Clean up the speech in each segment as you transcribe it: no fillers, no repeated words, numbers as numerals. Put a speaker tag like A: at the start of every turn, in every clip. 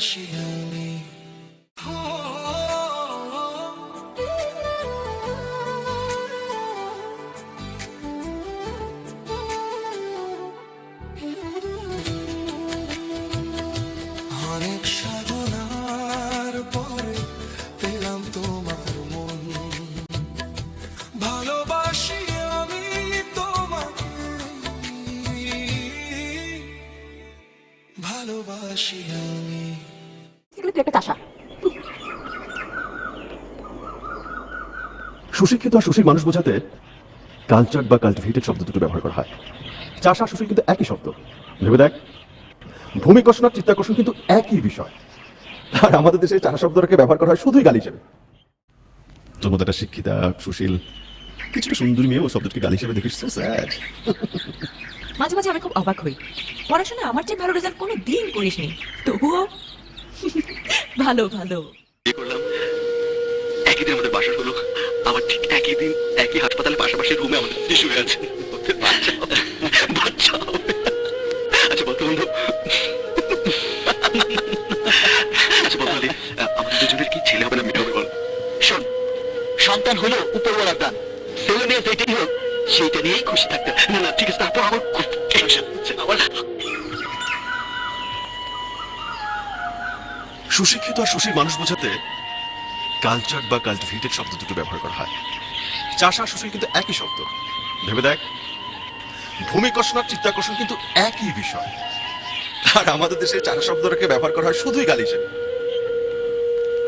A: ভালোবাসি আমি। অনেক সাধনার পরে পেলাম তোমার মন, ভালোবাসি আমি তোমাকে, ভালোবাসি আমি।
B: একটা চাষা
C: সুশিক্ষিত আর সুশীল মানুষ বোঝাতে কালচার বা কাল্টিভেটেড শব্দ দুটো ব্যবহার করা হয়। চাষা সুশীল কিন্তু একই শব্দ। ভেবে দেখ, ভূমিকর্ষণ আর চিত্তাকর্ষণ কিন্তু একই বিষয়, আর আমাদের দেশে চাষা শব্দটাকে ব্যবহার করা হয় শুধুই গালি হিসেবে। তোর মতো একটা শিক্ষিতা সুশীল কিছুটা সুন্দরী মেয়ে ও শব্দটাকে গালি হিসেবে দেখিস, so sad।
B: মাঝে মাঝে আমি খুব অবাক হই, পড়াশোনায় আমার চেয়ে ভালো রেজাল্ট কোনো দিন করিসনি, তবুও ভালো ভালো
D: করলাম। একই দিন আমাদের বাসা হলো, আবার ঠিক একই দিন একই হাসপাতালে পাশাপাশি রুমে আমাদের স্ত্রী শুয়ে আছে। ওদের বাচ্চা হবে, বাচ্চা হবে। আচ্ছা বলতো বন্ধু, আচ্ছা বলতো আমাদের দুজনের কি ছেলে হবে না মেয়ে হবে বল? শোন, সন্তান হলো উপরওয়ালার দান, ছেলে মেয়ে যেটাই হোক সেইটা নিয়েই খুশি থাকতে। না না ঠিক আছে, তারপর আমার খুব টেনশন হচ্ছে আমার।
C: সুশিক্ষিত আর সুশীল মানুষ বোঝাতে কালচার বা কাল্টিভেটেড শব্দ দুটো ব্যবহার করা হয়। চাষা সুশীল কিন্তু একই শব্দ। ভেবে দেখ, ভূমিকর্ষণ আর চিত্তাকর্ষণ কিন্তু একই বিষয়, আর আমাদের দেশে চাষা শব্দটাকে ব্যবহার করা হয় শুধুই গালি হিসেবে।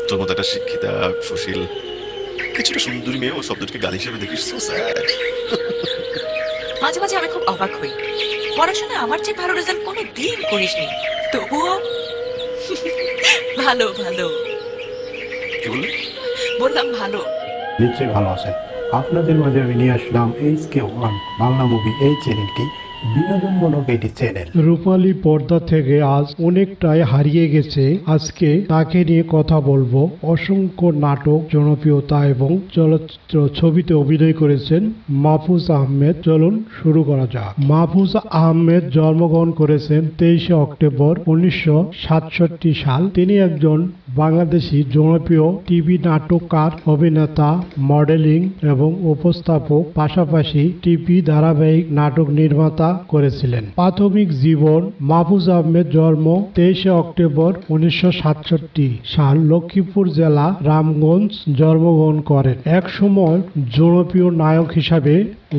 C: তোর মতো একটা শিক্ষিতা সুশীল কিছুটা সুন্দরী মেয়ে ও শব্দটাকে গালি হিসেবে দেখিস, so sad।
B: মাঝে মাঝে আমি খুব অবাক হই, পড়াশোনায় আমার চেয়ে ভালো রেজাল্ট কোনো দিন করিসনি, তবুও ভালো ভালো।
C: কি বললি?
B: বললাম ভালো।
E: নিশ্চয়ই ভালো আছেন। আপনাদের মাঝে আমি নিয়ে আসলাম HK1 বাংলা মুভি, এই চ্যানেলটি বিনোদনমূলক একটি চ্যানেল।
F: রূপালী পর্দা থেকে আজ অনেকটাই হারিয়ে গেছে। আজকে তাকে নিয়ে কথা বলবো। অসংখ্য নাটক, জনপ্রিয়তা এবং চলচ্চিত্র, ছবিতে অভিনয় করেছেন মাহফুজ আহমেদ। চলুন শুরু করা যাক। মাহফুজ আহমেদ জন্মগ্রহণ করেছেন 23 অক্টোবর 1967 সাল। তিনি একজন বাংলাদেশি জনপ্রিয় টিভি নাটককার, অভিনেতা, মডেলিং এবং উপস্থাপক, পাশাপাশি টিভি ধারাবাহিক নাটক নির্মাতা করেছিলেন। প্রাথমিক জীবন: মাহফুজ আহমেদ জন্ম 23 অক্টোবর 1967 সাল, লক্ষ্মীপুর জেলা, রামগঞ্জ জন্মগ্রহণ করেন। এক সময় জনপ্রিয় নায়ক হিসাবে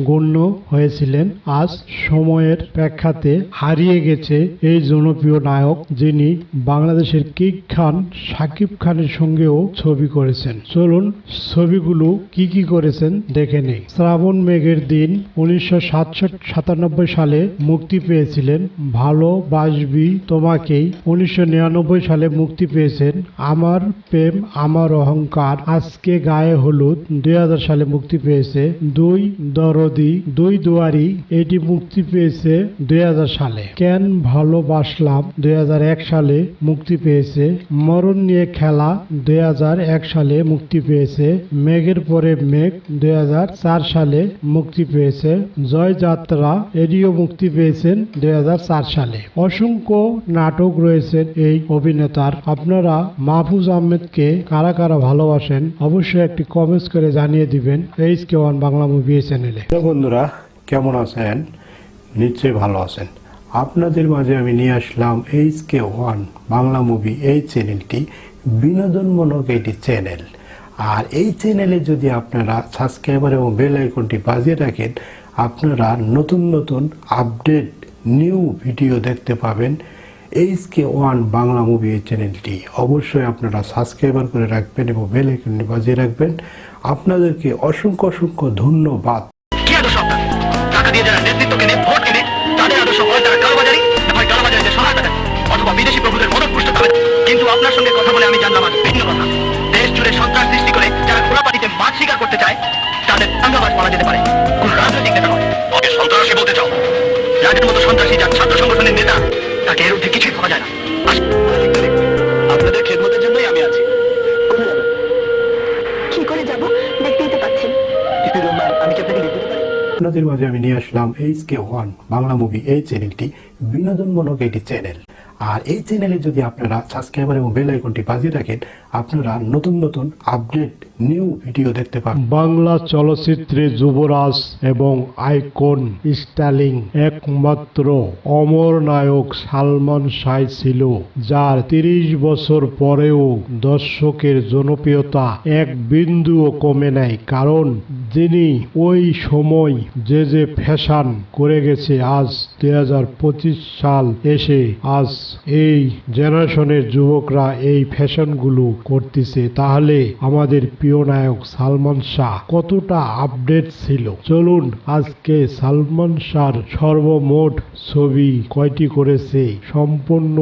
F: গণ্য হয়েছিলেন। আজ সময়ের প্রেক্ষাপটে হারিয়ে গেছে এই জনপ্রিয় নায়ক, যিনি বাংলাদেশের কিং খান শাকিব খানের সঙ্গেও ছবি করেছেন। চলুন ছবিগুলো কি কি করেছেন দেখে নেই। শ্রাবণ মেঘের দিন 1997 সালে মুক্তি পেয়েছিলেন। ভালোবাসবি তোমাকেই 1999 সালে মুক্তি পেয়েছেন। আমার প্রেম আমার অহংকার, আজকে গায়ে হলুদ 2000 সালে মুক্তি পেয়েছে। দুই দরদি দুই দুয়ারি, এটি মুক্তি পেয়েছে 2000 সালে। কেন ভালোবাসলাম 2001 সালে মুক্তি পেয়েছে। মরণ নিয়ে খেলা 2001 সালে মুক্তি পেয়েছে। মেঘের পরে মেঘ 2004 সালে মুক্তি পেয়েছে। জয়যাত্রা এটিও মুক্তি পেয়েছেন 2004 সালে। অসংখ্য নাটক রয়েছেন এই অভিনেতার। আপনারা মাহফুজ আহমেদকে কারা কারা ভালোবাসেন অবশ্যই একটি কমেন্টস করে জানিয়ে দিবেন HK1 বাংলা মুভি চ্যানেলে।
E: বন্ধুরা কেমন আছেন? নিশ্চয়ই ভালো আছেন। আপনাদের মাঝে আমি নিয়ে আসলাম HK1 বাংলা মুভি, এই চ্যানেলটি বিনোদনমূলক একটি চ্যানেল। আর এই চ্যানেলে যদি আপনারা সাবস্ক্রাইবার এবং বেল আইকনটি বাজিয়ে রাখেন, আপনারা নতুন নতুন আপডেট নিউ ভিডিও দেখতে পাবেন। HK1 বাংলা মুভি এই চ্যানেলটি অবশ্যই আপনারা সাবস্ক্রাইবার করে রাখবেন এবং বেল আইকনটি বাজিয়ে রাখবেন। আপনাদেরকে অসংখ্য অসংখ্য ধন্যবাদ।
D: কি আদর্শ আপনার? টাকা দিয়ে যারা নেতৃত্ব কেনে, ভোট কেনে, তাদের আদর্শ হয় তারা কালোবাজারি, হয় কালোবাজারিদের সহায়তা দেয়, অথবা বিদেশি প্রভুদের মদত পুষ্ট করে। কিন্তু আপনার সঙ্গে কথা বলে আমি জানলাম আজ ভিন্ন কথা। দেশ জুড়ে সন্ত্রাস সৃষ্টি করে যারা খোলা পানিতে মাছ শিকার করতে চায়, তাদের আঙ্গাবাজ বলা যেতে পারে, কোন রাজনৈতিক নেতা নয়। ওকে সন্ত্রাসী বলতে চাও? রাজের মতো সন্ত্রাসী যার ছাত্র সংগঠনের নেতা, তাকে এর ঊর্ধ্বে কিছুই ভাবা যায় না। আপনাদের খেদমতের জন্যই আমি আছি।
G: কি করে যাব দেখতেই তো পাচ্ছেন।
D: আমি কি আপনাকে লিখতে পারি?
E: আপনাদের মাঝে আমি নিয়ে আসলাম HK1 বাংলা মুভি, এই চ্যানেলটি বিনোদনমূলক একটি চ্যানেল। আর এই চ্যানেলে যদি আপনারা সাবস্ক্রাইবার এবং বেল আইকনটি বাজিয়ে রাখেন, আপনারা নতুন নতুন আপডেট নিউ ভিডিও দেখতে পাবেন।
F: বাংলা চলচ্চিত্রে যুবরাজ এবং আইকন স্টার্লিং একমাত্র অমর নায়ক সালমান শাহ ছিল, যার 30 বছর পরেও দর্শকের জনপ্রিয়তা এক বিন্দুও কমে নাই। কারণ যিনি ওই সময় যে ফ্যাশন করে গেছে, আজ 2025 সাল এসে আজ এই জেনারেশনের যুবকরা এই ফ্যাশনগুলো করতেছে, তাহলে আমাদের প্রিয় নায়ক সালমান শাহ কতটা আপডেট ছিল। চলুন আজকে সালমান শাহর সর্বমোট ছবি কয়টি করেছে সম্পূর্ণ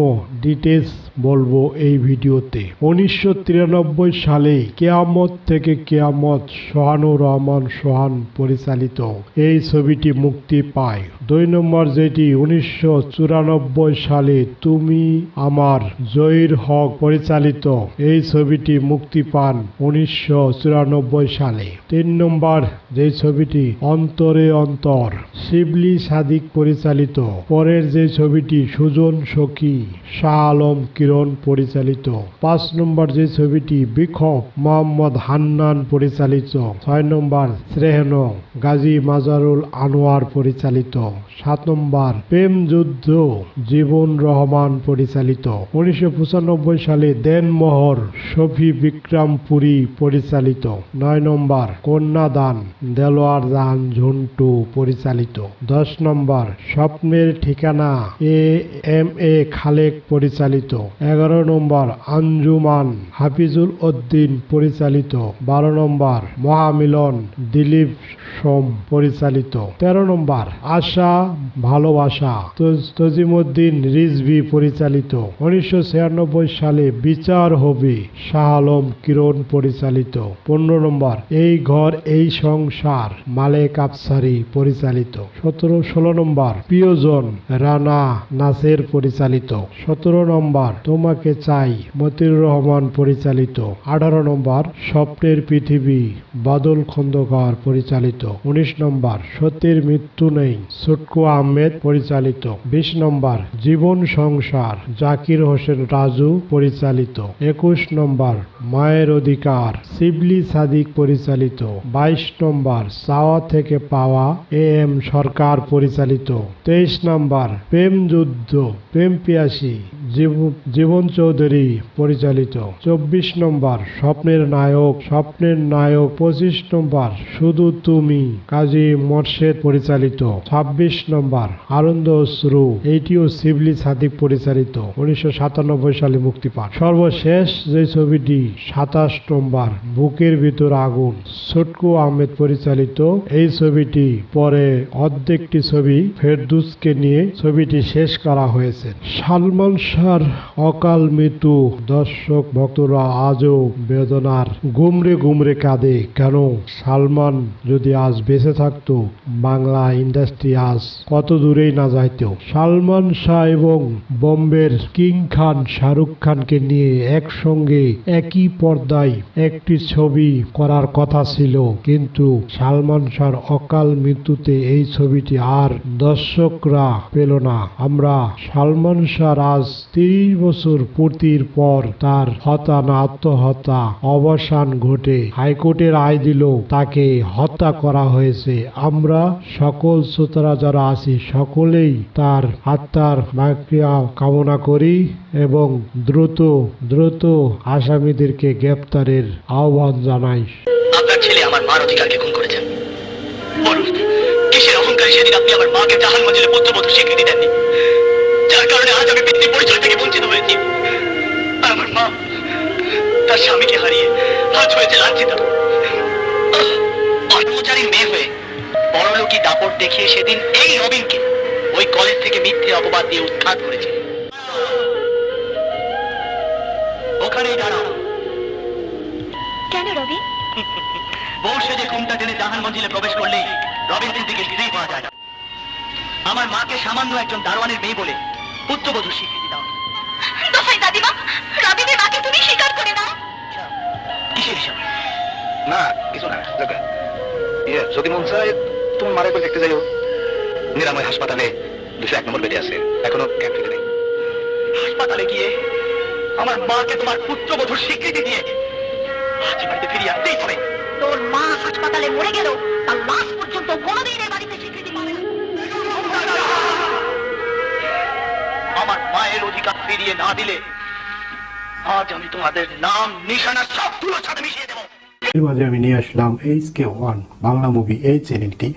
F: ডিটেলস বলবো এই ভিডিওতে। 1993 সালে কেয়ামত থেকে কেয়ামত সোহানুর রহমান সোহান পরিচালিত এই ছবিটি মুক্তি পায়। 2 নম্বর যেটি 1994 সালে তুমি আমার জহির হক পরিচালিত এই ছবিটি মুক্তি পান 1994 সালে। 3 নম্বর যে ছবিটি অন্তরে অন্তর শিবলি সাদিক পরিচালিত। পরের যে ছবিটি সুজন সখী শাহ আলম কিরণ পরিচালিত। 5 নম্বর যে ছবিটি বিক্ষোভ মোহাম্মদ হান্নান পরিচালিত। 6 নম্বর শ্রেহন গাজী মাজারুল আনোয়ার পরিচালিত। 7 নম্বর প্রেম যুদ্ধ জীবন রহমান পরিচালিত। 1995 সালে দেনমোহর শফি বিক্রমপুরী পরিচালিত। 9 নম্বর কন্যাদান দেলোয়ার জাহান ঝন্টু পরিচালিত। 10 নম্বর স্বপ্নের ঠিকানা এ খালেক পরিচালিত। 11 নম্বর আঞ্জুমান হাফিজুল উদ্দিন পরিচালিত। 12 নম্বর মহামিলন দিলীপ সোম পরিচালিত। 13 নম্বর আশা ভালোবাসা তজিমুদ্দিন রিজভী পরিচালিত। 1996 সালে বিচার হবে শাহ আলম কিরণ পরিচালিত। 15 নম্বর এই ঘর এই সংসার মালেক আফসারি পরিচালিত। 16 নম্বর প্রিয়জন রানা নাসের পরিচালিত। 17 নম্বর তোমাকে চাই মতিউর রহমান পরিচালিত। 18 নম্বর স্বপ্নের পৃথিবী বাদল খন্দকার পরিচালিত। 19 নম্বর সত্যের মৃত্যু নেই ছটকু আহমেদ পরিচালিত। 20 নম্বর জীবন সংসার জাকির হোসেন রাজু পরিচালিত। 21 নম্বর মায়ের অধিকার শিবলি সাদিক পরিচালিত। 22 নম্বর চাওয়া থেকে পাওয়া এম সরকার পরিচালিত। 23 নম্বর প্রেম যুদ্ধ প্রেম পিয়াসী জীবন চৌধুরী পরিচালিত। 24 নম্বর স্বপ্নের নায়ক 25 নম্বর শুধু তুমি কাজী মোর্শেদ পরিচালিত। 26 নম্বর আনন্দ অশ্রু, এইটিও শিবলি সাদিক পরিচালিত। 1997 সালে মুক্তি পায়। সর্বশেষ যে ছবিটি 27 নম্বর বুকের ভিতর আগুন ছটকু আহমেদ পরিচালিত। এই ছবিটি পরে অর্ধেকটি ছবি ফেরদৌসকে নিয়ে ছবিটি শেষ করা হয়েছে। সালমান শাহর অকাল মৃত্যু দর্শক ভক্তরা আজও বেদনার গুমরে গুমরে কাঁদে। কেন সালমান যদি আজ বেঁচে থাকতো, বাংলা ইন্ডাস্ট্রি আজ কত দূরেই না যাইতো। সালমান শাহ এবং বোম্বের কিং খান শাহরুখ খানকে নিয়ে একসঙ্গে একই পর্দায় একটি ছবি করার কথা ছিল, কিন্তু সালমান শাহর অকাল মৃত্যুতে এই ছবিটি আর দর্শকরা পেল না। আমরা সালমান শাহর আজ 30 বছর পূর্তির পর তার হত্যা না আত্মহত্যা অবসান ঘটে হাইকোর্টের রায় দিল তাকে হত্যা করা হয়েছে। আমরা সকল শ্রোতারা যারা আছি সকলেই তার আত্মার মাগফিরাত কামনা করি এবং দ্রুত আসামিদেরকে গ্রেপ্তারের আহ্বান জানাই।
D: আপনার ছেলে আমার মার অধিকারকে খুন করেছেন। বলুন কিসের অহংকারে সেদিন আপনি আমার মাকে জাহান মঞ্জিলে পুত্রবধূ স্বীকৃতি দেননি, যার কারণে আজ আমি পিতৃ পরিচয় থেকে বঞ্চিত হয়েছি। আমার মা তার স্বামীকে হারিয়ে আজ হয়েছে লাঞ্ছিত। কর্মচারীর মেয়ে হয়ে পরলোকী দাপট দেখিয়ে সেদিন এই রবিনকে ওই কলেজ থেকে মিথ্যে অপবাদ দিয়ে উৎখাত করেছে। ওখানেই দাঁড়াও।
G: কেন রবি?
D: বউ সেজে ঘুমটা টেনে জাহান মঞ্জিলে প্রবেশ করলেই রবিন সিদ্দিকে স্ত্রী পাওয়া যায় না। আমার মাকে সামান্য একজন দারোয়ানের মেয়ে বলে পুত্রবধূ স্বীকৃতি দাও।
G: দোহাই দাদিমা, রবিনের মাকে তুমি স্বীকার করে নাও।
D: কিসের হিসাব?
H: না কিছু না, যদি মন চায় তোমার মারা একবার দেখতে যাইও। নিরাময় হাসপাতালে 201 নম্বর বেডে আছে, এখনো ক্যাম্প ফিরে নেই।
D: হাসপাতালে গিয়ে আমার মাকে তোমার পুত্রবধূর স্বীকৃতি দিয়ে আজ বাড়িতে ফিরিয়ে আসতেই হবে।
G: তোর মা হাসপাতালে মরে গেল, তার লাশ পর্যন্ত কোনোদিন এই বাড়িতে স্বীকৃতি পাবে না।
D: আমার মায়ের অধিকার ফিরিয়ে না দিলে আজ আমি তোমাদের নাম নিশানা সব তুলোর সাথে মিশিয়ে দেবো।
E: এর মাঝে আমি নিয়ে আসলাম HK1 বাংলা মুভি এই চ্যানেলটি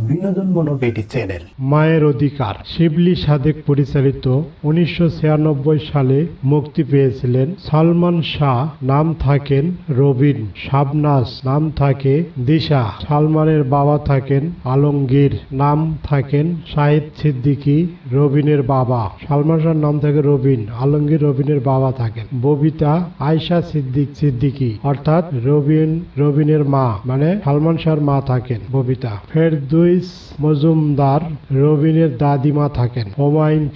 E: বিনোদনমূলক একটি চ্যানেল।
F: মায়ের অধিকার শিবলি সাদেক পরিচালিত 1996 সালে মুক্তি পেয়েছিলেন। সালমান শাহ নাম থাকেন রবিন, শাবনাজ নাম থাকে দিশা, সালমানের বাবা থাকেন আলমগীর, নাম থাকেন শাহিদ সিদ্দিকী রবিনের বাবা। সালমান শাহ নাম থাকে রবিন, আলমগীর রবিনের বাবা থাকেন। ববিতা আয়শা সিদ্দিকী অর্থাৎ রবিনের মা, মানে সালমান শাহর মা থাকেন ববিতা। ফেরদৌস মজুমদার রবিনের দাদিমা থাকেন। হুমায়ুন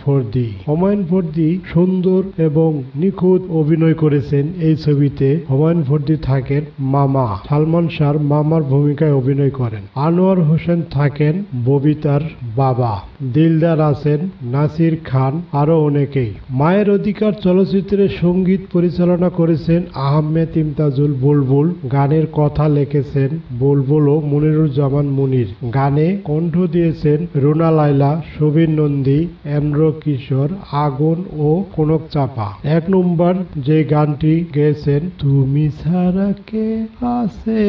F: ফরদি সুন্দর এবং নিখুঁত অভিনয় করেছেন এই ছবিতে। হুমায়ুন ফরদি থাকেন মামা, সালমান শাহর মামার ভূমিকায় অভিনয় করেন। আনোয়ার হোসেন থাকেন ববিতার বাবা। দিলদার আছেন নাসির খান, আরো অনেকেই। মায়ের অধিকার চলচ্চিত্রের সঙ্গীত পরিচালনা করেছেন আহমেদ ইমতাজুল বুলবুল। গানের কথা লিখেছেন বুলবুল ও মনিরুজ্জামান মুনির। গানে কণ্ঠ দিয়েছেন রুনা লায়লা, সুবীর নন্দী, এন্দ্র কিশোর, আগুন ও কনক চাপা। 1 নম্বর যে গানটি গেয়েছেন, তুমি ছাড়া কে আছে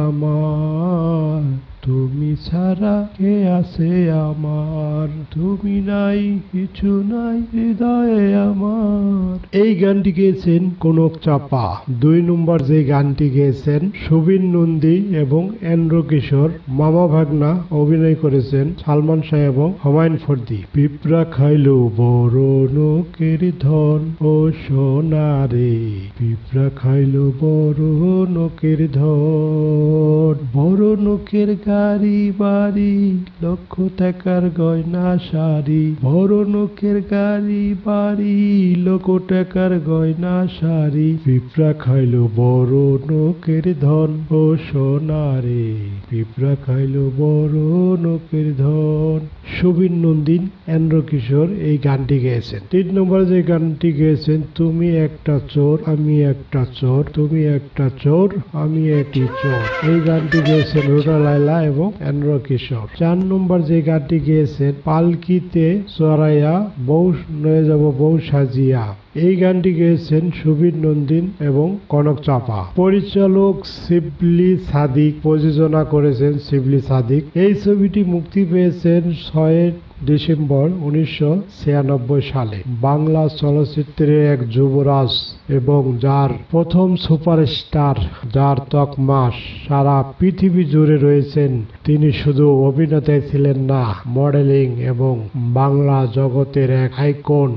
F: আমার, তুমি ছাড়া কে আছে আমার, তুমি নাই কিছু নাই হৃদয়ে আমার। এই গানটি গেয়েছেন কনক চাপা। 2 নম্বর যে গানটি গেয়েছেন সুবীর নন্দী এবং এন্দ্র কিশোর। মামা ভাগনা অভিনয় করেছেন সালমান শাহ এবং হুমায়ুন ফরদি। পিঁপড়া খাইলো বড় নোকের ধন ও সোনারে, পিঁপড়া খাইলো বড় নোকের ধন, বড় নোকের গাড়ি বাড়ি, লক্ষ টাকার গয়না শাড়ি, বড় নোকের গাড়ি বাড়ি, লক্ষ টাকার গয়না শাড়ি, পিঁপড়া খাইলো বড় নোকের ধন ও সোনারে, পিঁপড়া খাইলো বড় নোকের ধন। সুবীর নন্দী, এন্দ্র কিশোর এই গানটি গেয়েছেন। 3 নম্বর যে গানটি গেয়েছেন, তুমি একটা চোর আমি একটা চোর, তুমি একটা চোর আমি একটি চোর। এই গানটি গেয়েছেন রুনা লায়লা এবং এন্দ্র কিশোর। 4 নম্বর যে গানটি গেয়েছেন, পালকিতে চড়াইয়া বউ নয়ে যাব বউ সাজিয়া। এই গানটি গেয়েছেন সুবীর নন্দী এবং কনক চাপা। পরিচালক শিবলি সাদিক, প্রযোজনা করেছেন শিবলি সাদিক। এই ছবিটি মুক্তি পেয়েছেন 6 ডিসেম্বর 1996 সালে। বাংলা চলচ্চিত্রের এক যুবরাজ এবং যার প্রথম সুপারস্টার, যার তকমা সারা পৃথিবী জুড়ে রয়েছেন। তিনি শুধু অভিনেতাই ছিলেন না, মডেলিং এবং বাংলা জগতের এক আইকন,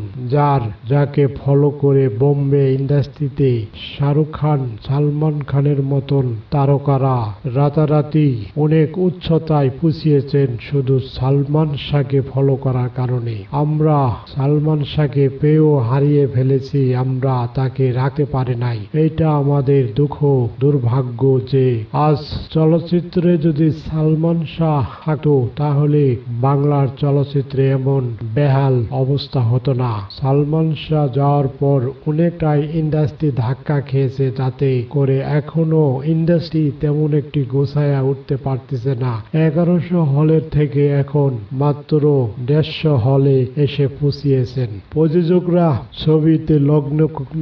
F: যাকে ফলো করে বোম্বে ইন্ডাস্ট্রিতে শাহরুখ খান, সালমান খানের মতন তারকারা রাতারাতি অনেক উচ্চতায় পৌঁছিয়েছেন শুধু সালমান শাহকে ফলো করার কারণে। আমরা সালমান শাহকে পেয়েও হারিয়ে ফেলেছি, আমরা তাকে রাখতে পারি নাই। এইটা আমাদের দুঃখ, দুর্ভাগ্য যে আজ চলচ্চিত্রে যদি সালমান শাহ থাকতো তাহলে বাংলার চলচ্চিত্রে এমন বেহাল অবস্থা হতো না। সালমান শাহ যাওয়ার পর অনেকটাই ইন্ডাস্ট্রি ধাক্কা খেয়েছে, যাতে করে এখনো ইন্ডাস্ট্রি তেমন একটি গোছায়া উঠতে পারতেছে না। 1100 হলের থেকে এখন মাত্র 150 হলে এসে পৌঁছিয়েছেন। প্রযোজকরা ছবিতে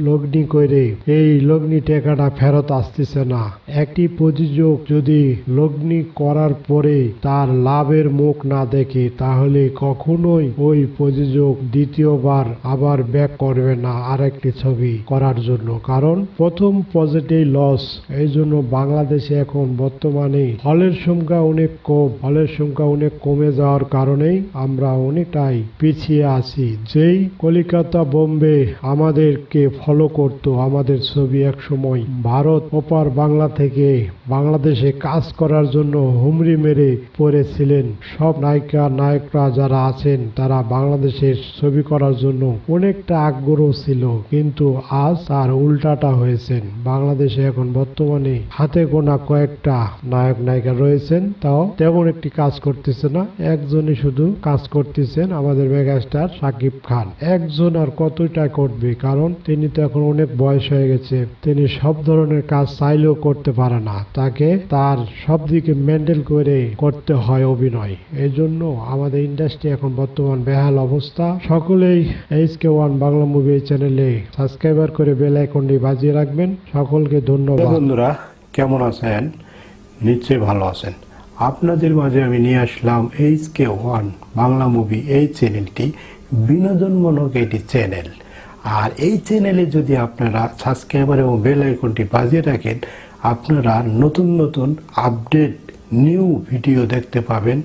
F: লগ্নি করে এই লগ্নি টাকাটা ফেরত আসতেছে না। একটি প্রযোজক যদি লগ্নি করার পরে তার লাভের মুখ না দেখে তাহলে কখনোই ওই প্রযোজক দ্বিতীয়বার আবার ব্যাক করবে না আরেকটি ছবি করার জন্য, কারণ প্রথম প্রজেক্টেই লস। এই জন্য বাংলাদেশে এখন বর্তমানে হলের সংখ্যা অনেক কম। হলের সংখ্যা অনেক কমে যাওয়ার কারণেই আমরা অনেকটাই পিছিয়ে আছি। যেই কলিকাতা, বোম্বে আমাদেরকে ফলো করত, আমাদের ছবি এক সময় ভারত ওপার বাংলা থেকে বাংলাদেশে কাজ করার জন্য হুমড়ি মেরে পড়েছিলেন। সব নায়করা যারা আছেন তারা বাংলাদেশের ছবি করার জন্য অনেকটা আগ্রহ ছিল, কিন্তু আজ তার উল্টাটা হয়েছেন। বাংলাদেশে এখন বর্তমানে হাতে গোনা কয়েকটা নায়ক নায়িকা রয়েছেন, তাও তেমন একটি কাজ করতেছে না, একজনই শুধু কাজ কাজ করতেছেন আমাদের মেগাস্টার শাকিব খান। একজন আর কতটা করবে, কারণ তিনি তো এখন অনেক বয়স হয়ে গেছে, তিনি সব ধরনের কাজ চাইলেও করতে পারে না, তাকে তার সব দিকে মেন্টেল করে করতে হয় অভিনয়। এই জন্য আমাদের ইন্ডাস্ট্রি এখন বর্তমান বেহাল অবস্থা। সকলেই SK1 বাংলা মুভি চ্যানেলে সাবস্ক্রাইবার করে বেল আইকনটি বাজিয়ে রাখবেন। সকলকে ধন্যবাদ।
E: বন্ধুরা কেমন আছেন? নিশ্চয়ই ভালো আছেন। আপনাদের মাঝে আমি নিয়ে আসলাম SK1 বাংলা মুভি এই চ্যানেলটি বিনোদনমূলক একটি চ্যানেল। আর এই চ্যানেলে যদি আপনারা সাবস্ক্রাইবার এবং বেল আইকনটি বাজিয়ে রাখেন, আপনারা নতুন নতুন আপডেট নিউ ভিডিও দেখতে পাবেন।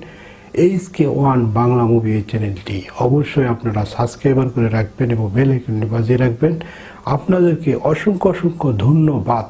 E: SK1 বাংলা মুভি এই চ্যানেলটি অবশ্যই আপনারা সাবস্ক্রাইবার করে রাখবেন এবং বেল আইকনটি বাজিয়ে রাখবেন। আপনাদেরকে অসংখ্য অসংখ্য ধন্যবাদ।